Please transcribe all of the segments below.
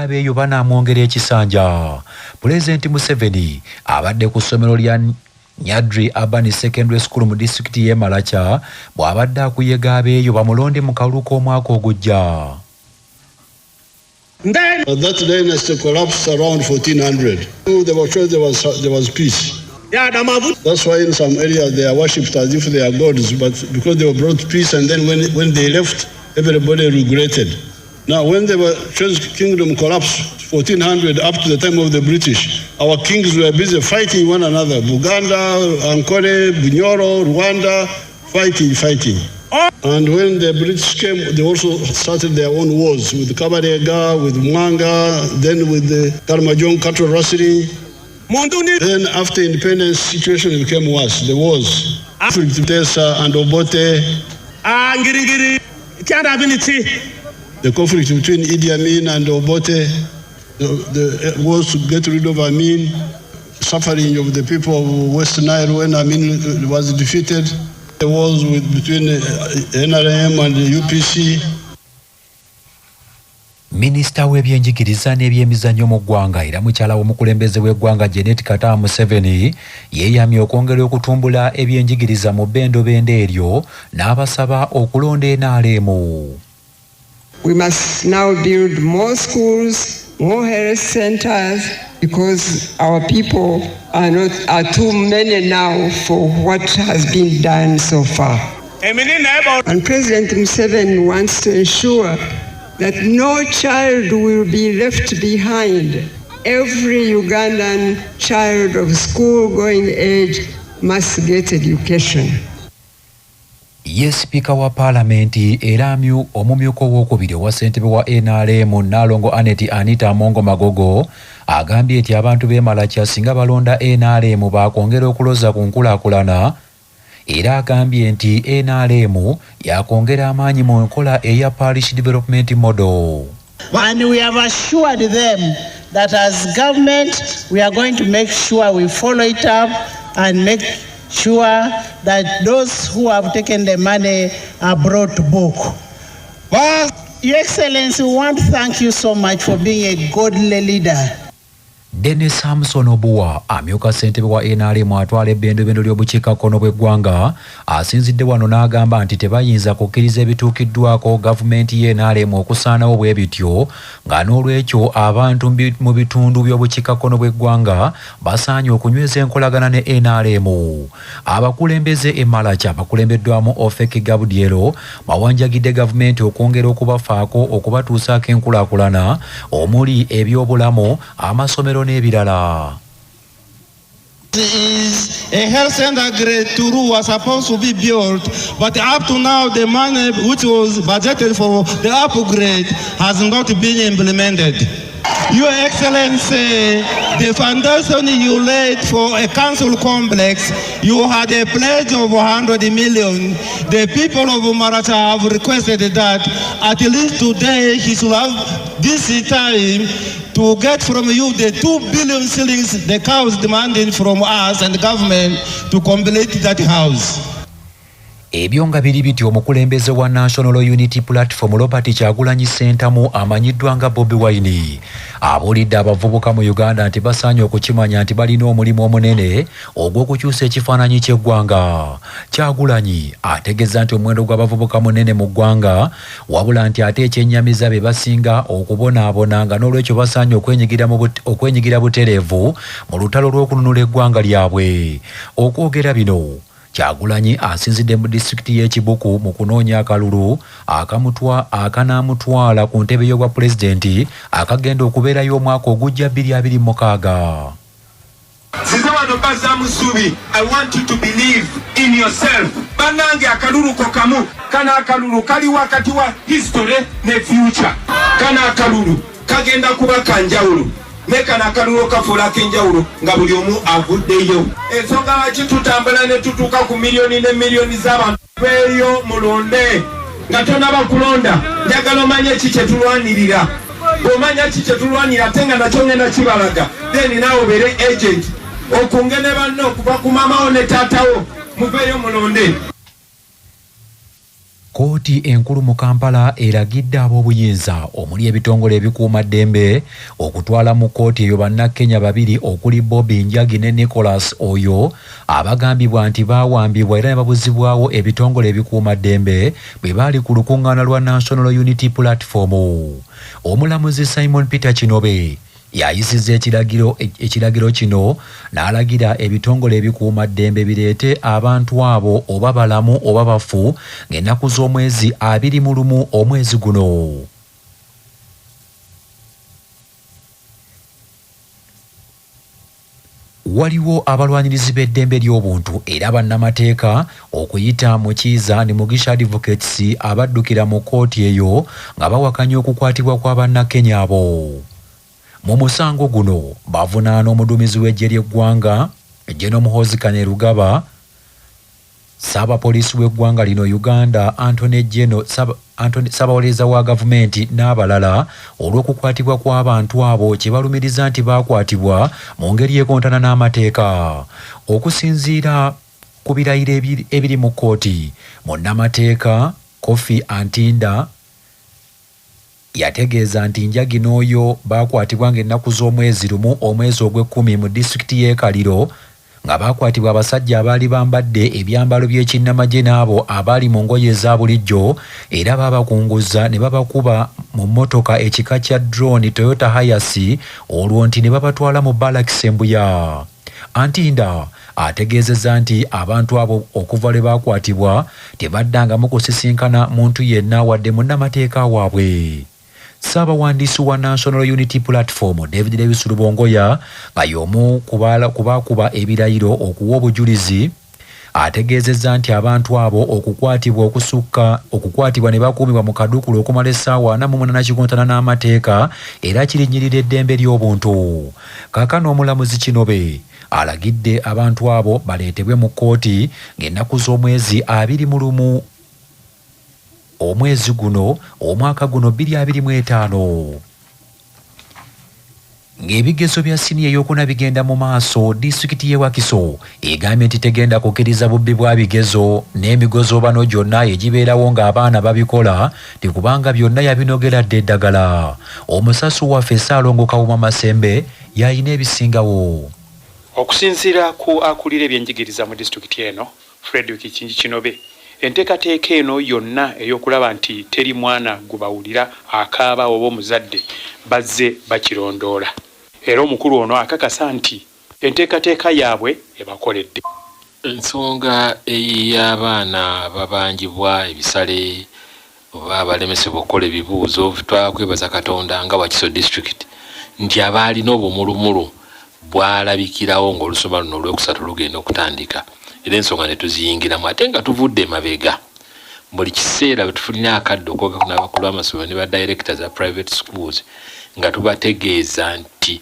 abeeyo banaamwongera ekisanja. Pulezidenti Museveni abadde ku ssomero lya Nyadri Urban Secondary School mu disitulikiti y'e Malacha bw'abadde akuyega abeeyo bamulonde mu kalulu k'omwaka ogujja. That dynasty collapsed around 1400. There was peace. That's why in some areas they are worshipped as if they are gods, but because they were brought peace, and then when they left, everybody regretted. Now, when the Church Kingdom collapsed, 1400 up to the time of the British, our kings were busy fighting one another. Buganda, Ankole, Bunyoro, Rwanda, fighting. And when the British came, they also started their own wars with Kabarega, with Mwanga, then with the Karamajong cattle rustling. Then after independence, situation became worse. The wars. Tesa and Obote. The conflict between Idi Amin and Obote. The wars to get rid of Amin. Suffering of the people of West Nile when Amin was defeated. The wars between NRM and the UPC. Minisita w'ebyenjigiriza n'ebyemizannyo mu ggwanga era mukyala w'omukulembeze w'eggwanga Janet Kataaha Museveni yeeyamye okwongera okutumbula ebyenjigiriza mu bbendobendo eryo n'abasaba okulonda NRM. We must now build more schools, more health centers, because our people are too many now for what has been done so far. And President Museveni wants to ensure that no child will be left behind. Every Ugandan child of school-going age must get education. Yes, Speaker wa Parliament era omumyuka ow'okubiri owa ssentebe wa NRM Nnaalongo Anita Amongo Magogo agambye nti abantu b'e Malacha singa balonda NRM baakwongera okuloza ku nkulaakulana era agambye nti NRM yakwongera amaanyi mu nkola eya parish development model. And we have assured them that as government we are going to make sure we follow it up and make sure that those who have taken the money are brought to book. Well, Your Excellency, we want to thank you so much for being a godly leader. Dennis Samson Obuwa amyuka ssentebe wa NRM atwala ebbendobendo ly'obukiikakkono bw'eggwanga asinzidde wano n'agamba nti tebayinza kukkiriza ebituukiddwako gavumenti y'e NRM okusaanawo bwe bityo nga n'olwekyo abantu mu bitundu by'obukiikakkono bw'eggwanga basaanye okunyweza enkolagana ne NRM. Abakulembeze e Malacha bakulembeddwamu Ofeki Gabudiero bawanjagidde gavumenti okwongera okubafaako okubatuusaako enkulaakulana omuli ebyobulamu, amasomero n'ebirala. Is a health center grade 2 was supposed to be built, but up to now the money which was budgeted for the upgrade has not been implemented. Your Excellency, the foundation you laid for a council complex, you had a pledge of 100 million. The people of Malacha have requested that at least today he should have this time to get from you the 2 billion shillings the cow is demanding from us and the government to complete that house. Ebyo nga biri biti omukulembeze wa National Unity Platform Robert Kyagulanyi Ssentamu amanyiddwa nga Bobi Wine abuulidde abavubuka mu Uganda nti basaanye okukimanya nti balina omulimu omunene ogw'okukyusa ekifaananyi ky'eggwanga. Kyagulanyi ategeeza nti omuwendo gw'abavubuka munene mu ggwanga wabula nti ate ekyennyamiza be basinga okubonaabona nga n'olwekyo basaanye okwenyigira butereevu mu lutalo lw'okununula eggwanga lyabwe. Okwogera bino Kyagulanyi asinzidde mu disitulikiti y'e Kibuku mu kunoonya akalulu akanaamutwala ku ntebe y'obwa pulezidenti akagenda okubeerayo omwaka ogujja 2026. Size wano bazza musubi. I want you to believe in yourself. Banange akalulu kokamu kana akalulu kali wakati wa history ne future. Kana akalulu kagenda kuba kanjawulo. Meka na kalulu kafuula kenjawulo nga buli omu avuddeyo. Ensonga lwaki tutambula ne tutuuka ku miliyoni ne miliyoni z'abantu beeyo mulonde nga tonaba kulonda. Njagala omanye ki kye tulwanirira. Bw'omanya ki kye tulwanira ate nga nakyo ngenda kibalaga. Then naawe obeere agent. Okungene banno okuva ku maamawo ne taatawo muveeyo mulonde. Kooti enkulu mu Kampala eragidde ab'obuyinza omuli ebitongole ebikuuma ddembe okutwala mu kooti eyo bannakenya babiri okuli Bobby Njagi ne Nicholas oyo abagambibwa nti baawambibwa era ne babuzibwawo ebitongole ebikuuma ddembe bwe baali ku lukuŋŋaana lwa National Unity Platform. Omulamuzi Simon Peter Kinobe yayisizza ekiragiro kino n'alagira ebitongole ebikuuma ddembe bireete abantu abo oba balamu oba bafu ng'ennaku z'omwezi 21 omwezi guno. Waliwo abalwanyirizi b'eddembe ly'obuntu era bannamateeka okuyita mu Kiiza ne Mugisha Advocates abaddukira mu kooti eyo nga bawakanya okukwatibwa kw'abannakenya abo. Mu musango guno bavunaana omuduumizi w'eggye ly'eggwanga General Muhoozi Kainerugaba, Ssaabapoliisi w'eggwanga lino Uganda Ssaabawolereza wa gavumenti n'abalala olw'okukwatibwa kw'abantu abo kye balumiriza nti baakwatibwa mu ngeri ekontana n'amateeka. Okusinziira ku birayiro ebiri mu kkooti, munnamateeka Kofi Antinda yategeeza nti Njagi n'oyo baakwatibwa ng'ennaku z'omwezi 1 omwezi ogw'Ekkumi mu disitulikiti y'e Kaliro nga baakwatibwa abasajja abaali bambadde ebyambalo by'ekinnamagye n'abo abaali mu ngoye eza bulijjo era baabakunguza ne babakuba mu mmotoka ekika kya drone Toyota Hiace olwo nti ne babatwala mu Barracks Mbuya. Antinda ategeezezza nti abantu abo okuva lwe baakwatibwa tebaddangamu kusisinkana muntu yenna wadde munnamateeka waabwe. Ssaabawandiisi wa National Unity Platform David Davis Rubongoya nga y'omu kubaakuba ebirayiro okuwa obujulizi ategeezezza nti abantu abo okukwatibwa ne bakuumibwa mu kaduukulu okumala essaawa 48 kikontana n'amateeka era kirinnyirira eddembe ly'obuntu. Kaakano omulamuzi Kinobe alagidde abantu abo baleetebwe mu kkooti ng'ennaku z'omwezi 21 omwezi guno omwaka guno 2025. Ng'ebigezo bya siniya ey'okuna bigenda mu maaso, disitulikiti y'e Wakiso egambye nti tegenda kukkiriza bubbi bwa bigezo n'emigozo bano gyonna egibeerawo ng'abaana babikola tekubanga byonna yabinogeradde eddagala. Omusasu waffe Ssaalongo Kawuma Masembe yayina ebisingawo. Okusinziira ku akulira ebyenjigiriza mu disitulikiti eno Frederick Kinobe, enteekateeka eno yonna ey'okulaba nti teri mwana gubawulira akaaba oba omuzadde bazze bakirondoola. Era omukulu ono akakasa nti enteekateeka yaabwe ebakoledde. Ensonga ey'abaana babanjibwa ebisale oba abalemesebwa okukola ebibuuzo twakwebaza Katonda nga Wakiso District nti abaalina obumulumulu bwalabikirawo ng'olusoma luno olw'okusatu lugenda okutandika. Era ensonga ne tuziyingiramu ate nga tuvudde emabega. Buli kiseera bwe tufunira akadde okwoga n'abakulu b'amasomero ne ba directors za private schools nga tubategeeza nti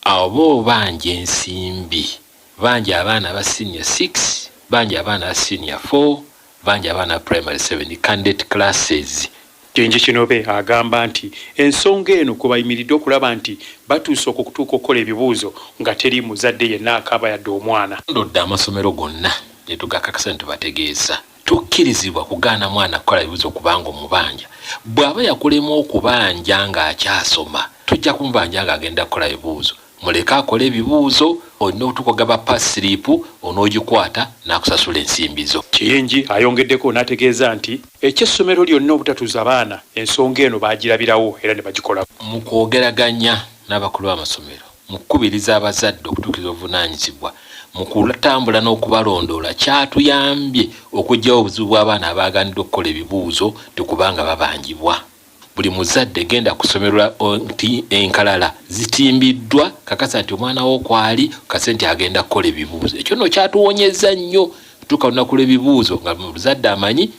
abo banja ensimbi, banja abaana ba senior 6, banja abaana ba senior 4, banja abaana primary 7 candidate classes. Kingi Kinobe agamba nti ensonga eno kubayimiridde okulaba nti batuuse okutuuka okukola ebibuuzo nga teri muzadde yenna akaaba yadde omwana. Ndodde amasomero gonna ne tugakakasa ne tubategeeza tukkirizibwa kugaana mwana kukola ebibuuzo kubanga omubanja bw'aba yakulema okubanja ng'akyasoma tujja kumubanja ng'agenda kukola ebibuuzo. Muleka akole ebibuuzo olina otukogaba pass slip onoogikwata n'akusasula ensimbi zo. Kiyingi ayongeddeko n'ategeeza nti eky'essomero lyonna obutatuuza abaana ensonga eno baagirabirawo era ne bagikola. Mu kwogeraganya n'abakulu b'amasomero mu kukubiriza abazadde okutuukiriza obuvunaanyizibwa mu kutambula n'okubalondoola kyatuyambye okuggyawo obuzibu bw'abaana abaaganidde okukola ebibuuzo tekubanga babanjibwa. Buli muzadde genda kusomerwa nti enkalala zitimbiddwa kakasa nti omwana wo kwali kase nti agenda kukola ebibuuzo. Ekyo nno kyatuwonyeza nnyo tutuuka lunaku lw'ebibuuzo nga muzadde amanyi.